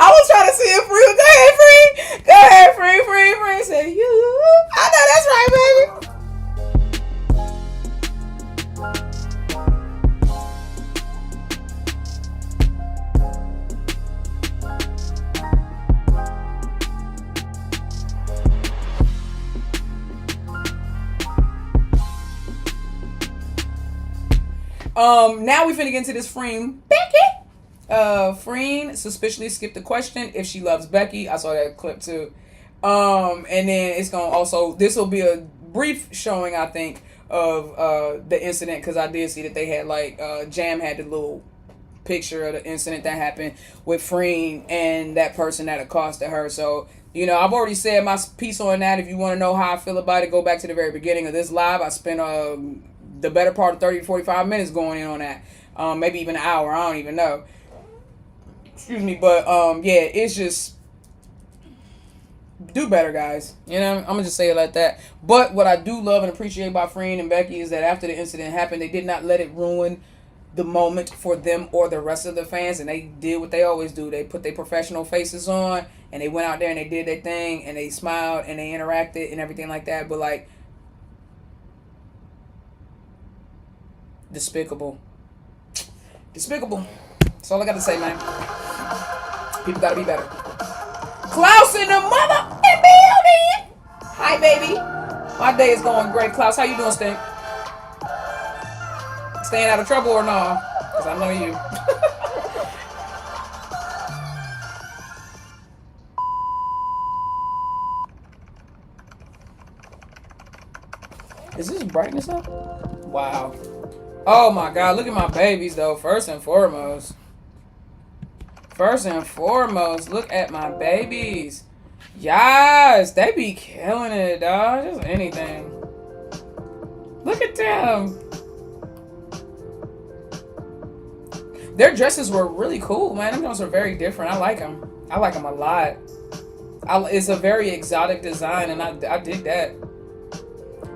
I was trying to see if Free. Go ahead, Free. Go ahead, Free. Free. Say you. I know that's right, baby. Now we finna get into this Freenbecky. Freen suspiciously skipped the question if she loves Becky. I saw that clip too. And then it's gonna also, this will be a brief showing, I think, of the incident, because I did see that they had like Jam had the little picture of the incident that happened with Freen and that person that accosted her. So, you know, I've already said my piece on that. If you want to know how I feel about it, go back to the very beginning of this live. I spent the better part of 30 to 45 minutes going in on that. Maybe even an hour. I don't even know. Excuse me. But, yeah, it's just, do better, guys. You know, I'm going to just say it like that. But what I do love and appreciate about Freen and Becky is that after the incident happened, they did not let it ruin the moment for them or the rest of the fans, and they did what they always do. They put their professional faces on, and they went out there and they did their thing, and they smiled and they interacted and everything like that. But like, despicable. That's all I got to say, man. People got to be better. Klaus in the mother building. Hi, baby. My day is going great. Klaus, how you doing, Stink? Staying out of trouble or no? Because I know you. Is this brightness up? Wow. Oh my God, look at my babies though. First and foremost, look at my babies. Yes, they be killing it, dog. Just anything. Look at them. Their dresses were really cool, man. Them dresses are very different. I like them. I like them a lot. It's a very exotic design, and I dig that.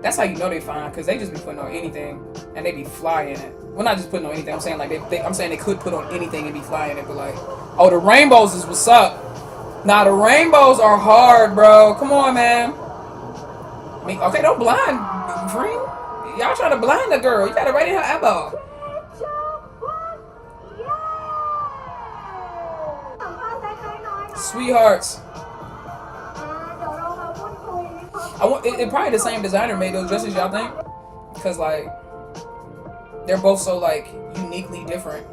That's how you know they fine, because they just be putting on anything, and they be flying it. Well, not just putting on anything. I'm saying like I'm saying they could put on anything and be flying it, but like, oh, the rainbows is what's up. Nah, the rainbows are hard, bro. Come on, man. I mean, okay, don't blind Freen. Y'all trying to blind the girl. You got it right in her elbow. Sweethearts. It probably the same designer made those dresses, y'all think? Because like, they're both so like uniquely different.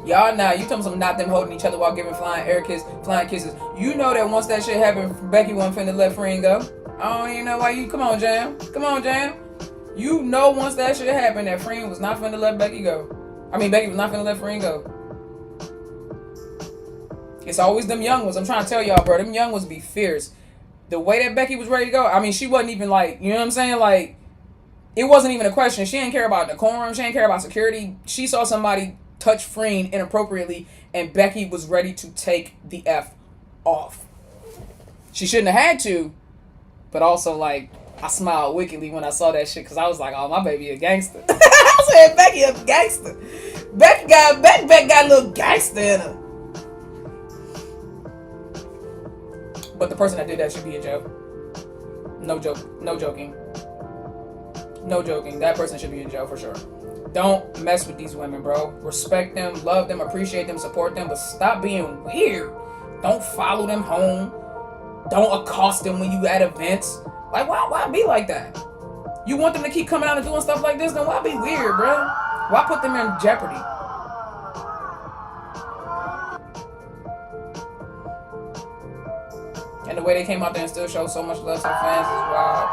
Y'all now, you talking something not them holding each other while giving flying kisses. You know that once that shit happened, Becky wasn't finna let Freen go. I don't even know why you. Come on, Jam. You know once that shit happened that Freen was not finna let Becky go. I mean, Becky was not finna let Freen go. It's always them young ones. I'm trying to tell y'all, bro. Them young ones be fierce. The way that Becky was ready to go, I mean, she wasn't even like, you know what I'm saying? Like, it wasn't even a question. She didn't care about decorum. She didn't care about security. She saw somebody touch Freen inappropriately, and Becky was ready to take the F off. She shouldn't have had to, but also, like, I smiled wickedly when I saw that shit, because I was like, oh, my baby a gangster. I said, Becky a gangster. Becky got a little gangster in her. But the person that did that should be in jail. No joking. That person should be in jail for sure. Don't mess with these women, bro. Respect them, love them, appreciate them, support them, but stop being weird. Don't follow them home. Don't accost them when you at events. Like, why be like that? You want them to keep coming out and doing stuff like this? Then why be weird, bro? Why put them in jeopardy? And the way they came out there and still showed so much love to the fans is wild.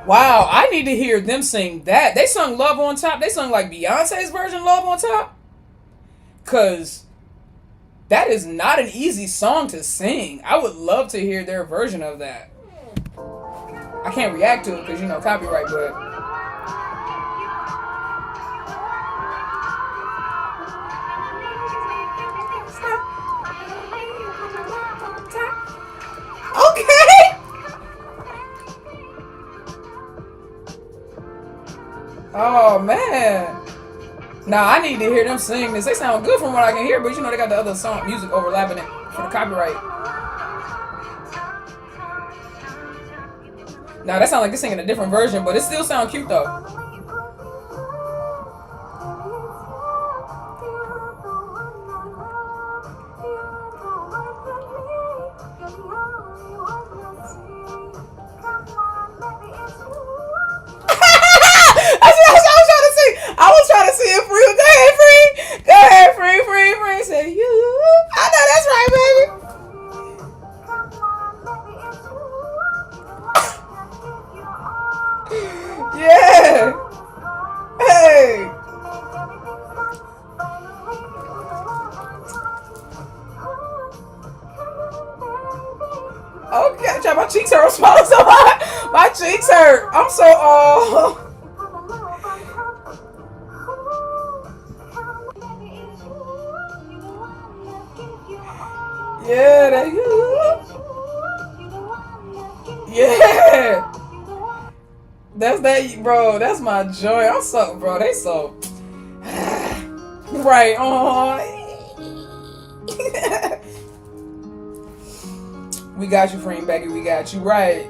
Wow, I need to hear them sing that. They sung Love on Top. They sung like Beyonce's version Love on Top. Because that is not an easy song to sing. I would love to hear their version of that. I can't react to it because, you know, copyright, but... Oh man. Nah, I need to hear them sing this. They sound good from what I can hear, but you know they got the other song music overlapping it for the copyright. Now that sounds like they're singing a different version, but it still sounds cute though. I was trying to see if Free. Go ahead, Free. Go ahead, Free. Say you. I know that's right, baby. Yeah. Hey. Okay, my cheeks hurt. I'm swallowing so hard. My cheeks hurt. I'm so yeah, that you. Yeah. That's that, bro. That's my joy. I'm so, bro. They so right on. We got you, Freenbecky. We got you right.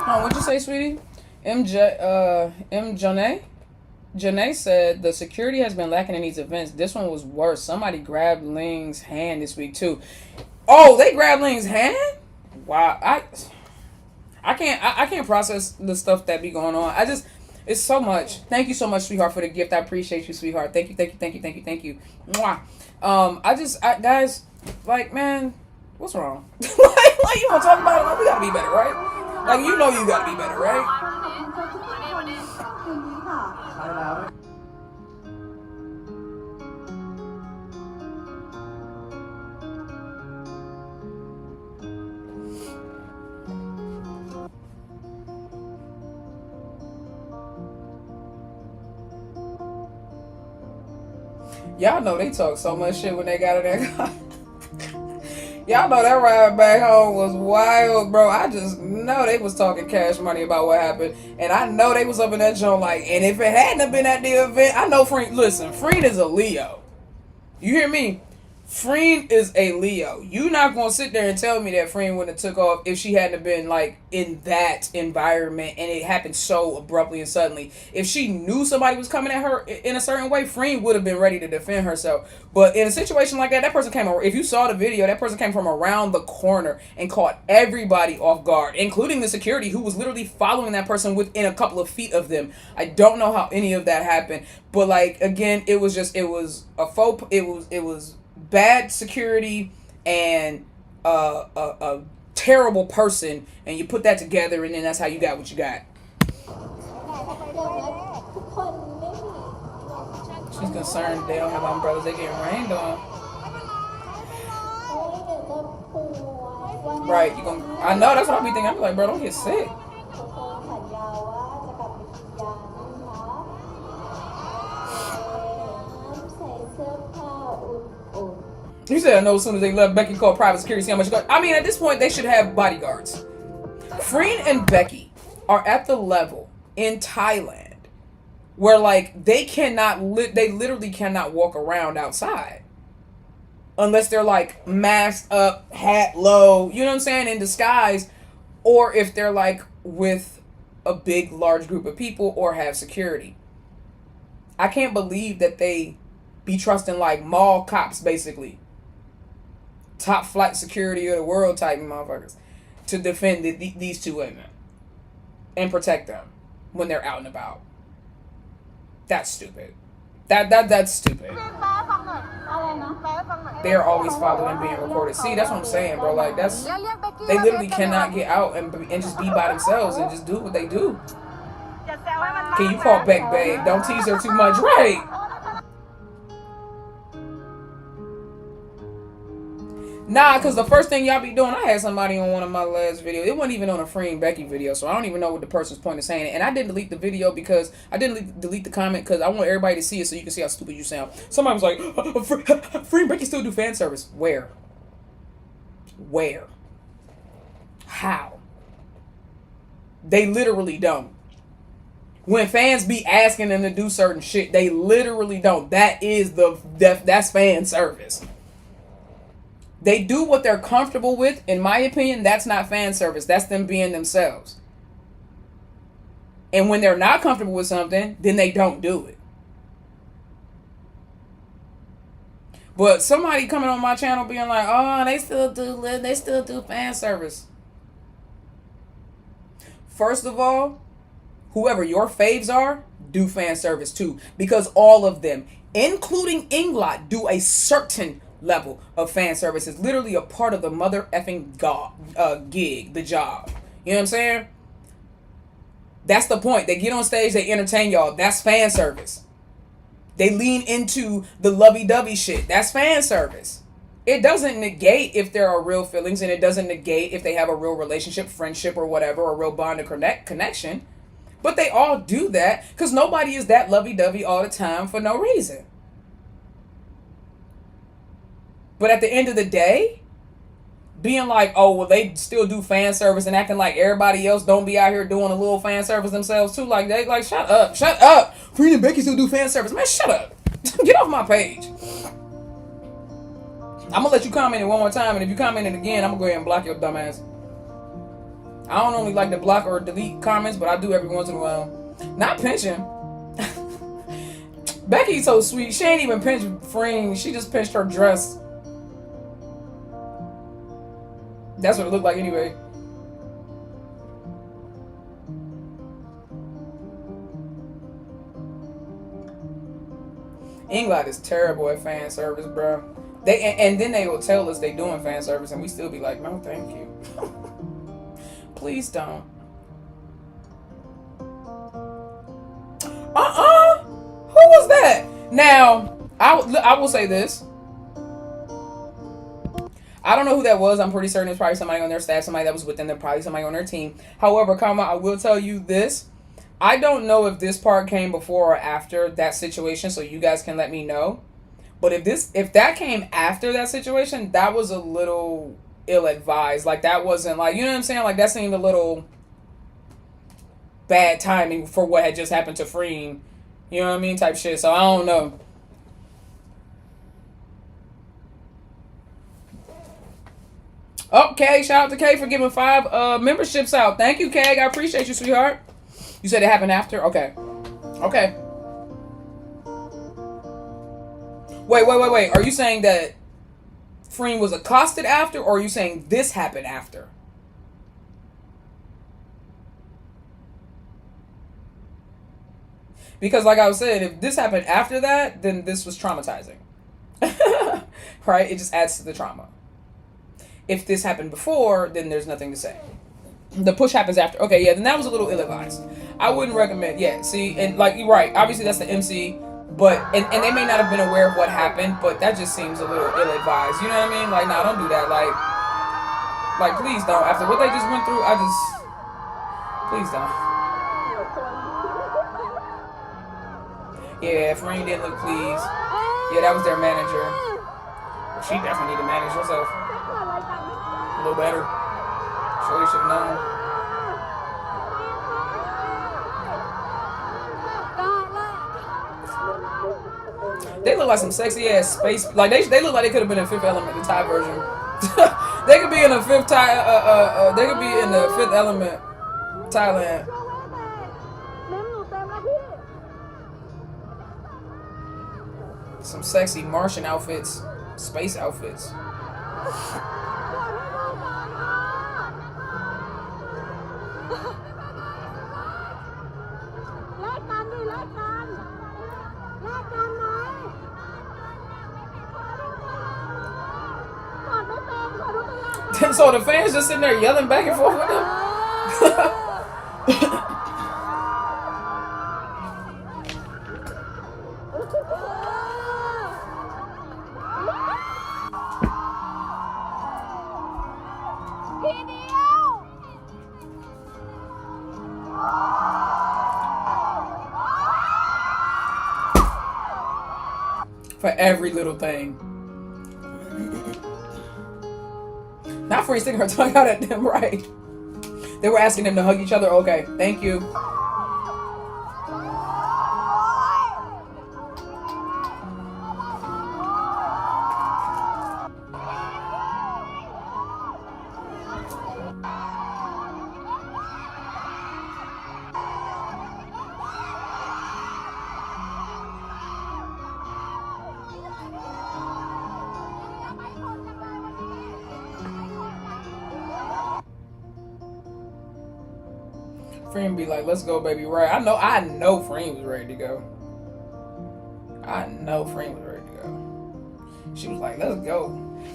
Oh, what'd you say, sweetie? Janae said the security has been lacking in these events. This one was worse. Somebody grabbed Ling's hand this week too. Oh, they grabbed Ling's hand? Wow, I can't process the stuff that be going on. It's so much. Thank you so much, sweetheart, for the gift. I appreciate you, sweetheart. Thank you. Mwah. Guys, like, man, what's wrong? like you want to talk about it? Like, we gotta be better, right? Like, you know you gotta be better, right? Y'all know they talk so much shit when they got in their car. Y'all know that ride back home was wild, bro. I just know they was talking Cash Money about what happened. And I know they was up in that joint like, and if it hadn't been at the event, I know Freen, listen, Freen is a Leo. You hear me? Freen is a Leo. You not gonna sit there and tell me that Freen wouldn't have took off if she hadn't been like in that environment and it happened so abruptly and suddenly. If she knew somebody was coming at her in a certain way, Freen would have been ready to defend herself. But in a situation like that person came. If you saw the video, that person came from around the corner and caught everybody off guard, including the security who was literally following that person within a couple of feet of them. I don't know how any of that happened, but like again, it was a faux. It was bad security and a terrible person, and you put that together, and then that's how you got what you got. She's concerned they don't have umbrellas. They getting rained on. Right, I know, that's what I be thinking. I'm like, bro, don't get sick. You said I know as soon as they left, Becky called private security, see how much it got. I mean, at this point, they should have bodyguards. Freen and Becky are at the level in Thailand where, like, they literally cannot walk around outside. Unless they're, like, masked up, hat low, you know what I'm saying, in disguise. Or if they're, like, with a big, large group of people or have security. I can't believe that they be trusting, like, mall cops, basically. Top flight security of the world type motherfuckers to defend these two women and protect them when they're out and about. That's stupid. That's stupid. They are always followed and being recorded. See, that's what I'm saying, bro. Like, they literally cannot get out and just be by themselves and just do what they do. Can you call Beck, babe? Don't tease her too much, right? Nah, because the first thing y'all be doing, I had somebody on one of my last videos. It wasn't even on a Freenbecky video, so I don't even know what the person's point of saying it. And I didn't delete the video because I didn't delete the comment because I want everybody to see it so you can see how stupid you sound. Somebody was like, Freenbecky still do fan service. Where? Where? How? They literally don't. When fans be asking them to do certain shit, they literally don't. That's fan service. They do what they're comfortable with. In my opinion, that's not fan service. That's them being themselves. And when they're not comfortable with something, then they don't do it. But somebody coming on my channel being like, oh, they still do fan service. First of all, whoever your faves are, do fan service too. Because all of them, including Inglot, do a certain level of fan service. Is literally a part of the mother effing gig, the job. You know what I'm saying? That's the point. They get on stage, they entertain y'all. That's fan service. They lean into the lovey-dovey shit. That's fan service. It doesn't negate if there are real feelings, and it doesn't negate if they have a real relationship, friendship, or whatever, or a real bond or connection. But they all do that because nobody is that lovey-dovey all the time for no reason. But at the end of the day, being like, oh, well, they still do fan service and acting like everybody else don't be out here doing a little fan service themselves too. Like, they like, shut up. Freen and Becky still do fan service. Man, shut up. Get off my page. I'm going to let you comment it one more time. And if you comment it again, I'm going to go ahead and block your dumb ass. I don't only like to block or delete comments, but I do every once in a while. Not pinching. Becky's so sweet. She ain't even pinched Freen. She just pinched her dress. That's what it looked like anyway. Inglot is terrible at fan service, bro. And then they will tell us they doing fan service, and we still be like, no, thank you. Please don't. Who was that? Now, I will say this. I don't know who that was. I'm pretty certain it's probably somebody on their staff, somebody that was with them, probably somebody on their team. However, I will tell you this. I don't know if this part came before or after that situation, so you guys can let me know. But if that came after that situation, that was a little ill-advised. Like, that wasn't like, you know what I'm saying? Like, that seemed a little bad timing for what had just happened to Freen. You know what I mean? Type shit. So I don't know. Okay, shout out to Kay for giving 5 memberships out. Thank you, Kay. I appreciate you, sweetheart. You said it happened after? Okay. Okay. Wait. Are you saying that Freen was accosted after, or are you saying this happened after? Because like I was saying, if this happened after that, then this was traumatizing. Right? It just adds to the trauma. If this happened before, then there's nothing to say. The push happens after. Okay, yeah, then that was a little ill-advised. I wouldn't recommend. Yeah, see, and like, you're right. Obviously, that's the MC, but and they may not have been aware of what happened, but that just seems a little ill-advised. You know what I mean? Like, nah, don't do that. Like, please don't. After what they just went through, please don't. Yeah, Freen didn't look pleased. Yeah, that was their manager. She definitely need to manage herself a little better. Shorty should have known. They look like some sexy ass space. Like they look like they could have been in Fifth Element, the Thai version. They could be in the fifth Thai. They could be in the Fifth Element, Thailand. Some sexy Martian outfits, space outfits. So the fans just sitting there yelling back and forth with them. For every little thing. Not Free sticking her tongue out at them, right? They were asking them to hug each other. Okay, thank you. Freen be like, let's go, baby. Right. I know Freen was ready to go. I know Freen was ready to go. She was like, let's go.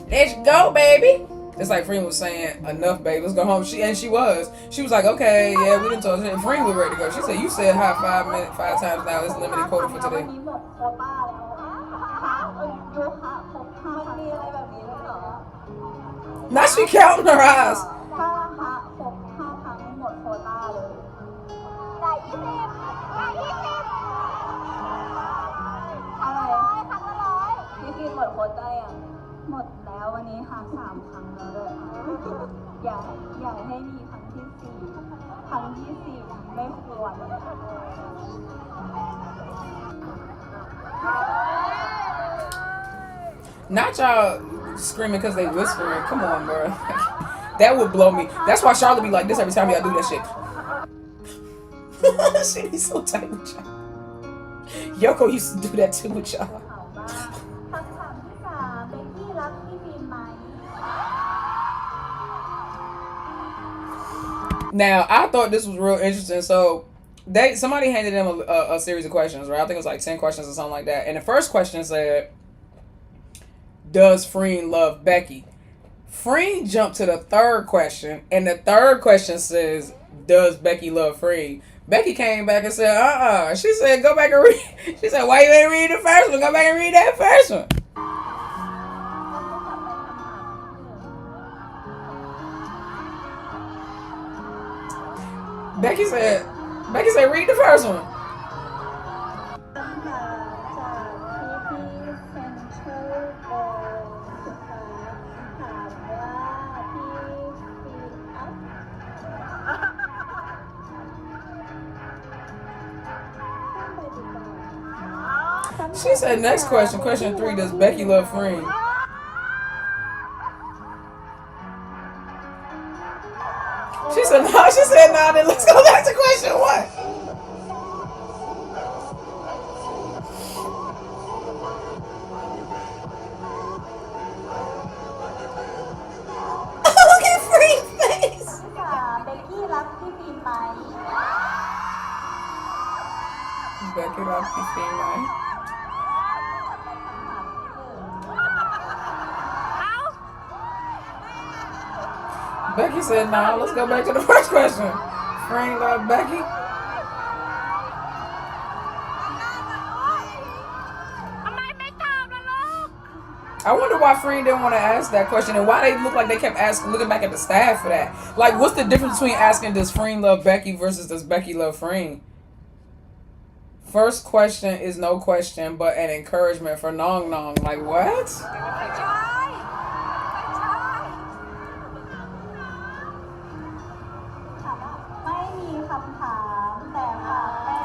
Let's go, baby. It's like Freen was saying, enough, baby. Let's go home. She was. She was like, okay, yeah, we didn't talk. Freen was ready to go. She said, you said hi 5 times now. It's limited quota for today. Now she counting her eyes. Not y'all screaming because they whispering. Come on, bro. That would blow me. That's why Charlotte be like this every time y'all do that shit. She be so tight with y'all. Yoko used to do that too with y'all. Now, I thought this was real interesting. So, somebody handed them a series of questions, right? I think it was like 10 questions or something like that. And the first question said, does Freen love Becky? Freen jumped to the third question, and the third question says, does Becky love Freen? Becky came back and said, She said, go back and read. She said, why you ain't read the first one? Go back and read that first one. Becky said, read the first one. She said, next question, question 3, does Becky love Freen? She said, no. She said, no. Then let's go back to question 1. Look at Freen's face. Becky loves Freen. Becky said, no, let's go back to the first question. Freen love Becky? I wonder why Freen didn't want to ask that question and why they look like they kept looking back at the staff for that. Like, what's the difference between asking, does Freen love Becky versus does Becky love Freen? First question is no question, but an encouragement for Nong Nong. Like, what?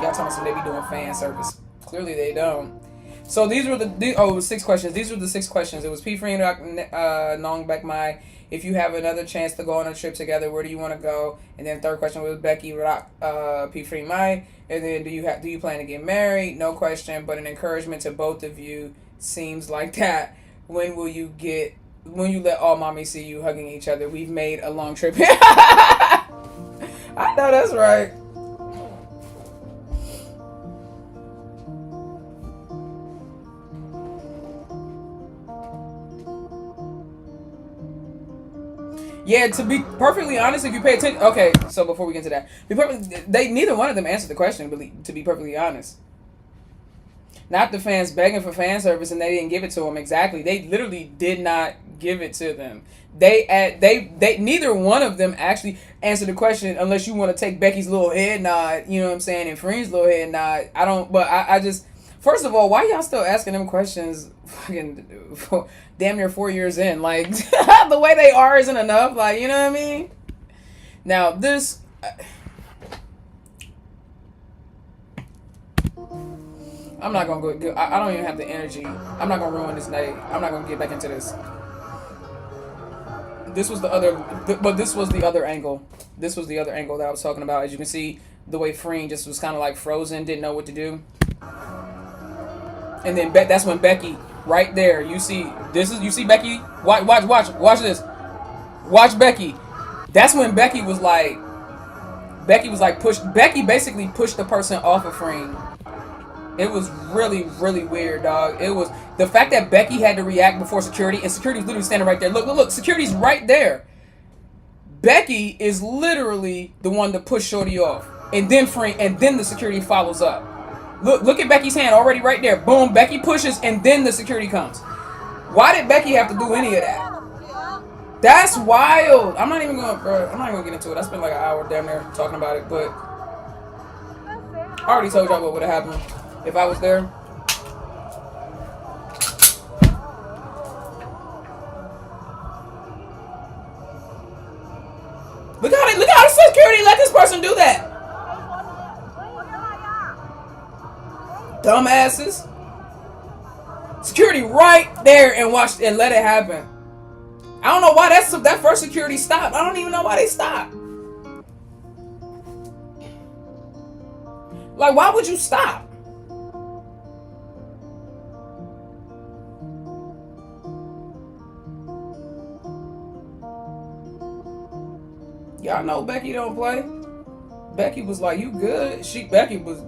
Y'all talking some they be doing fan service. Clearly they don't. So these were the 6 questions. These were the 6 questions. It was P Freen, Nong Baek Mai. If you have another chance to go on a trip together, where do you want to go? And then third question was Becky, P Freen Mai. And then do you plan to get married? No question, but an encouragement to both of you. Seems like that. When you let all mommy see you hugging each other? We've made a long trip. I know that's right. Yeah, to be perfectly honest, if you pay attention. Okay, so before we get to that, neither one of them answered the question. To be perfectly honest, Not the fans begging for fan service and they didn't give it to them. Exactly. They literally did not give it to them. They neither one of them actually answered the question unless you want to take Becky's little head nod, you know what I'm saying, and Freen's little head nod. I just, first of all, why y'all still asking them questions fucking damn near 4 years in? Like, the way they are isn't enough. Like, you know what I mean? Now, this... I'm not going to go... I don't even have the energy. I'm not going to ruin this night. I'm not going to get back into this. This was the other... But this was the other angle. This was the other angle that I was talking about. As you can see, the way Freen just was kind of like frozen, didn't know what to do. And then that's when Becky, right there, you see Becky? Watch this. Watch Becky. That's when Becky was like Becky basically pushed the person off of Freen. It was really, really weird, dog. It was the fact that Becky had to react before security, and security was literally standing right there. Look, security's right there. Becky is literally the one to push Shorty off. And then Freen, and then the security follows up. Look at Becky's hand already right there. Boom, Becky pushes, and then the security comes. Why did Becky have to do any of that? That's wild. I'm not even gonna get into it. I spent like an hour down there talking about it, but I already told y'all what would have happened if I was there. Look how the security let this person do that. Dumbasses. Security right there and watched and let it happen. I don't know why that first security stopped. I don't even know why they stopped. Like, why would you stop? Y'all know Becky don't play. Becky was like, you good? Becky was,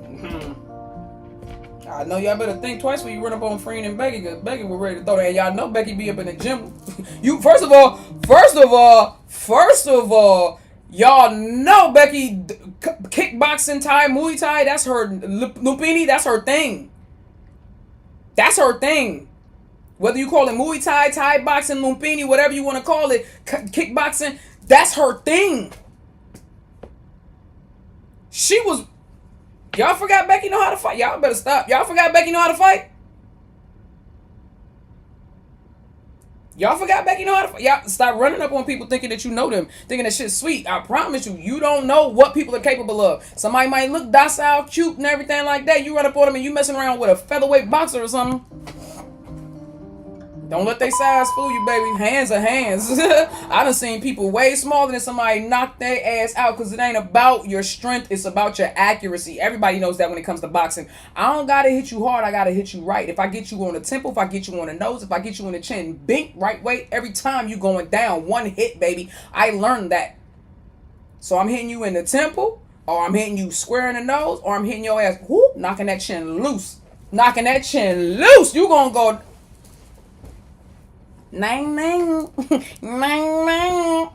I know y'all better think twice when you run up on Freen and Becky, because Becky was ready to throw that. Y'all know Becky be up in the gym. First of all, y'all know Becky kickboxing, Muay Thai, that's her, Lupini, that's her thing. That's her thing. Whether you call it Muay Thai, Thai boxing, Lumpini, whatever you want to call it, kickboxing, that's her thing. She was... Y'all forgot Becky know how to fight? Y'all better stop. Y'all forgot Becky know how to fight? Y'all forgot Becky know how to fight? Y'all stop running up on people thinking that you know them, thinking that shit's sweet. I promise you, you don't know what people are capable of. Somebody might look docile, cute, and everything like that. You run up on them and you messing around with a featherweight boxer or something. Don't let they size fool you, baby. Hands are hands. I done seen people way smaller than somebody knock their ass out, because it ain't about your strength. It's about your accuracy. Everybody knows that when it comes to boxing. I don't got to hit you hard. I got to hit you right. If I get you on the temple, if I get you on the nose, if I get you on the chin, bink, right way, every time you going down. One hit, baby. I learned that. So I'm hitting you in the temple, or I'm hitting you square in the nose, or I'm hitting your ass, whoop, knocking that chin loose. Knocking that chin loose. You going to go... Nang, nang. Nang, nang.